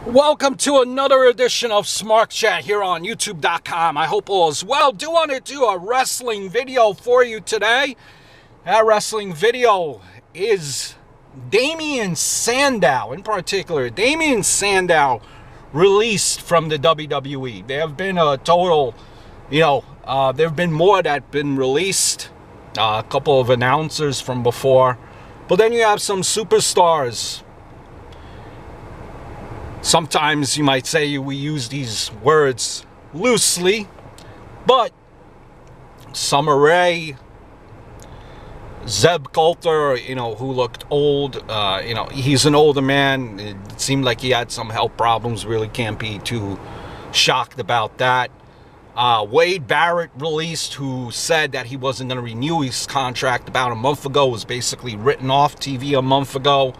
Welcome to another edition of Smart Chat here on YouTube.com. I hope all is well. Do want to do a wrestling video for you today. That wrestling video is Damien Sandow in particular. Damien Sandow released from the WWE. There have been a total, there have been more that have been released. A couple of announcers from before. But then you have some superstars. Sometimes you might say we use these words loosely, but Summer Rae, Zeb Coulter, who looked old, he's an older man. It seemed like he had some health problems. Really can't be too shocked about that. Wade Barrett released, who said that he wasn't going to renew his contract about a month ago, was basically written off TV a month ago.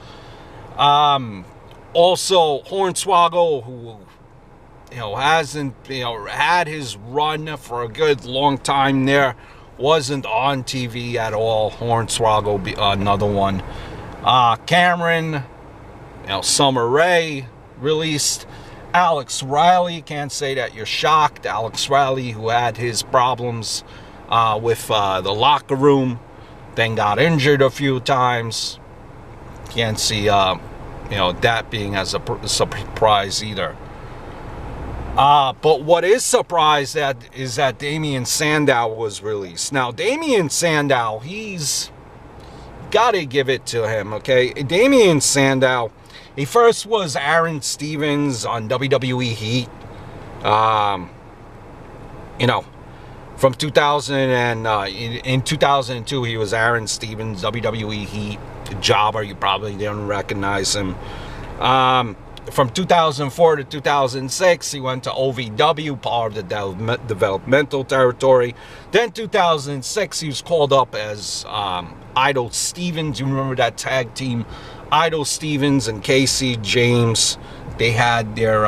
Also, Hornswoggle, who, hasn't, had his run for a good long time there, wasn't on TV at all. Hornswoggle, another one. Cameron, Summer Rae released. Alex Riley, can't say that you're shocked. Alex Riley, who had his problems with the locker room, then got injured a few times. Can't see that being as a surprise either. But what is surprised is that Damien Sandow was released. Now, Damien Sandow, he's got to give it to him, okay? Damien Sandow, he first was Aaron Stevens on WWE Heat. From 2000 and in 2002, he was Aaron Stevens, WWE Heat. Jobber, you probably didn't recognize him. From 2004 to 2006, he went to OVW, part of the developmental territory. Then 2006, he was called up as Idol Stevens. You remember that tag team, Idol Stevens and Casey James. They had their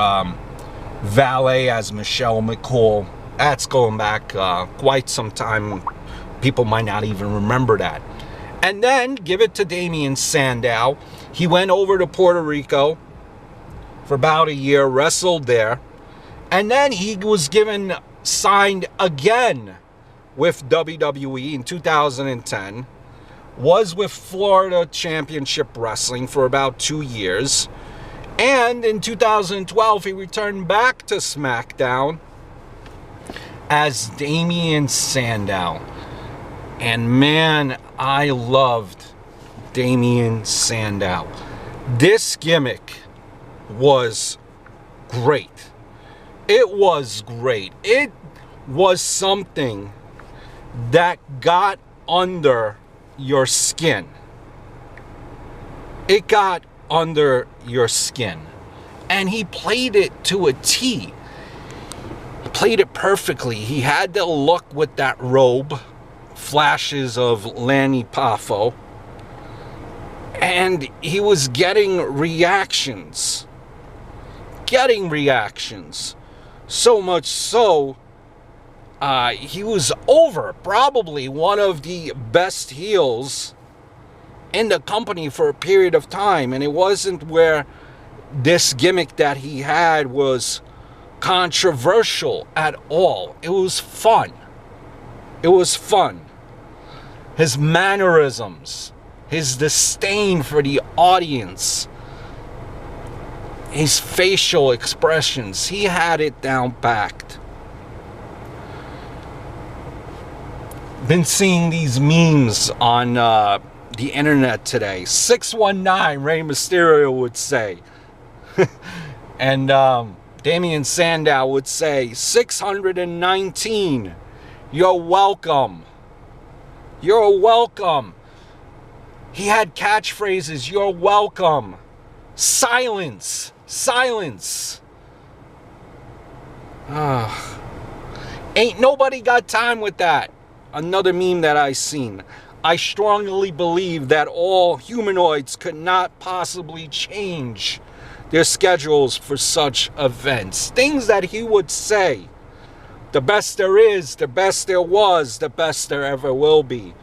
valet as Michelle McCool. That's going back quite some time. People might not even remember that. And then, give it to Damien Sandow. He went over to Puerto Rico for about a year, wrestled there. And then he was signed again with WWE in 2010. Was with Florida Championship Wrestling for about 2 years. And in 2012, he returned back to SmackDown as Damien Sandow. And man, I loved Damien Sandow. This gimmick was great. It was great. It was something that got under your skin. It got under your skin. And he played it to a T. He played it perfectly. He had the look with that robe. Flashes of Lanny Poffo, and he was getting reactions, so much so he was over, probably one of the best heels in the company for a period of time. And it wasn't where this gimmick that he had was controversial at all. It was fun. His mannerisms, his disdain for the audience, his facial expressions, he had it down packed. Been seeing these memes on the internet today. 619, Rey Mysterio would say. And Damien Sandow would say, 619, you're welcome. You're welcome. He had catchphrases. You're welcome. Silence. Ain't nobody got time with that. Another meme that I seen. I strongly believe that all humanoids could not possibly change their schedules for such events. Things that he would say. The best there is, the best there was, the best there ever will be.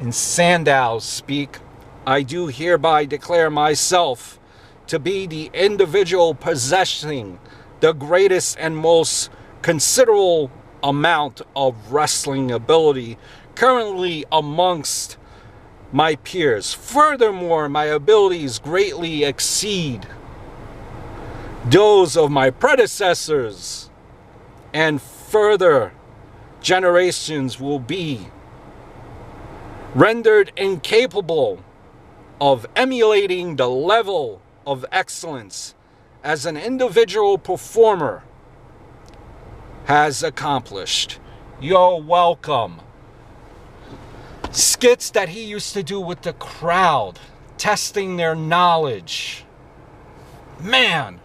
In Sandow's speak, I do hereby declare myself to be the individual possessing the greatest and most considerable amount of wrestling ability currently amongst my peers. Furthermore, my abilities greatly exceed those of my predecessors, and further generations will be rendered incapable of emulating the level of excellence as an individual performer has accomplished. You're welcome. Skits that he used to do with the crowd, testing their knowledge. Man,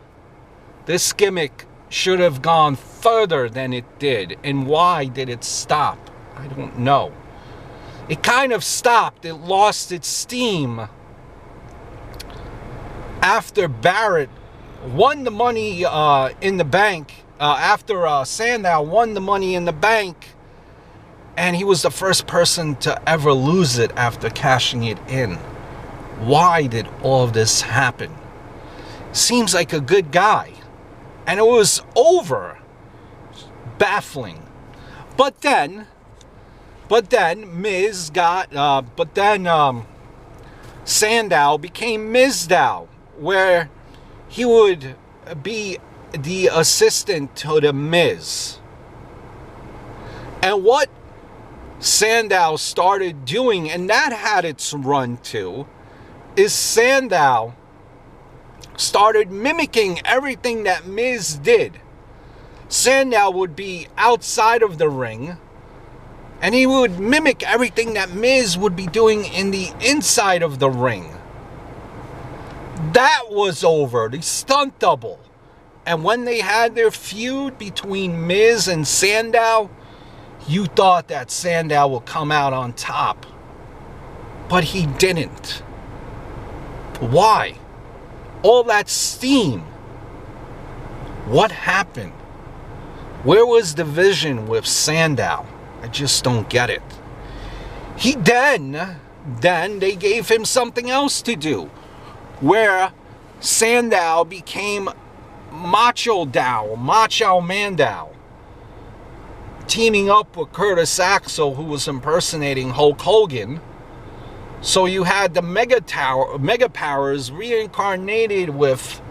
this gimmick should have gone further than it did. And why did it stop? I don't know. It kind of stopped. It lost its steam after Barrett won the money in the bank. After Sandow won the money in the bank. And he was the first person to ever lose it after cashing it in. Why did all of this happen? Seems like a good guy. And it was over. Baffling. But then Miz got, Sandow became Mizdow, where he would be the assistant to the Miz. And what Sandow started doing, and that had its run too, is Sandow started mimicking everything that Miz did. Sandow would be outside of the ring, and he would mimic everything that Miz would be doing in the inside of the ring. That was over, the stunt double. And when they had their feud between Miz and Sandow, you thought that Sandow would come out on top. But he didn't. Why? All that steam. What happened? Where was the vision with Sandow? I just don't get it. Then they gave him something else to do, where Sandow became Macho Mandow, teaming up with Curtis Axel, who was impersonating Hulk Hogan. So you had the Mega Powers reincarnated with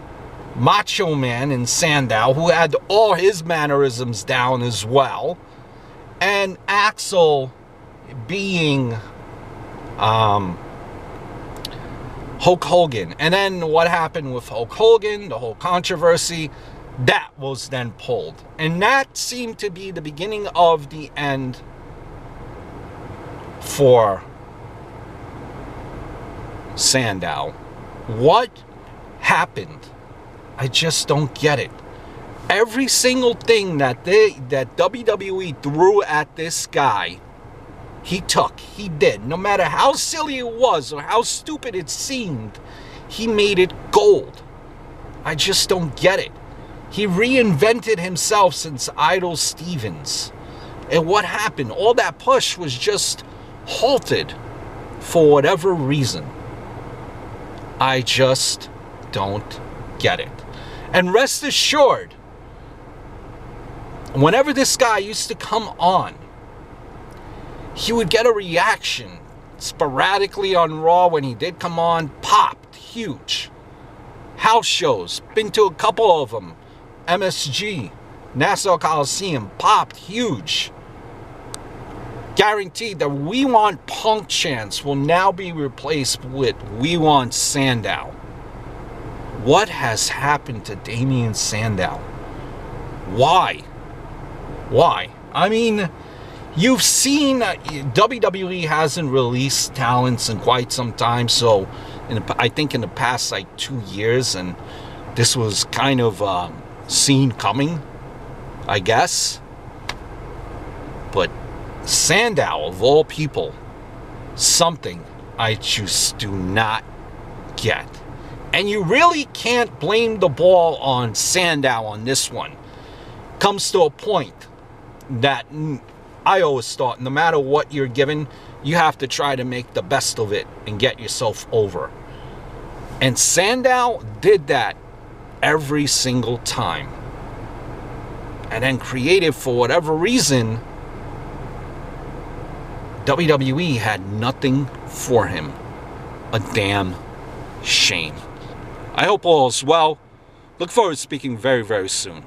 Macho Man and Sandow, who had all his mannerisms down as well, and Axel being Hulk Hogan. And then what happened with Hulk Hogan, the whole controversy, that was then pulled. And that seemed to be the beginning of the end for Sandow. What happened? I just don't get it. Every single thing that WWE threw at this guy, he took. He did. No matter how silly it was or how stupid it seemed, he made it gold. I just don't get it. He reinvented himself since Idol Stevens. And what happened? All that push was just halted for whatever reason. I just don't get it. And rest assured, whenever this guy used to come on, he would get a reaction sporadically on Raw. When he did come on, popped huge. House shows, been to a couple of them. MSG, Nassau Coliseum, popped huge. Guaranteed that "We Want Punk" chants will now be replaced with "We Want Sandow." What has happened to Damien Sandow? Why? Why? I mean, you've seen WWE hasn't released talents in quite some time, so I think in the past like 2 years, and this was kind of seen coming, I guess. But Sandow, of all people, something I just do not get. And you really can't blame the ball on Sandow on this one. Comes to a point that I always thought, no matter what you're given, you have to try to make the best of it and get yourself over. And Sandow did that every single time. And then creative, for whatever reason, WWE had nothing for him. A damn shame. I hope all is well. Look forward to speaking very, very soon.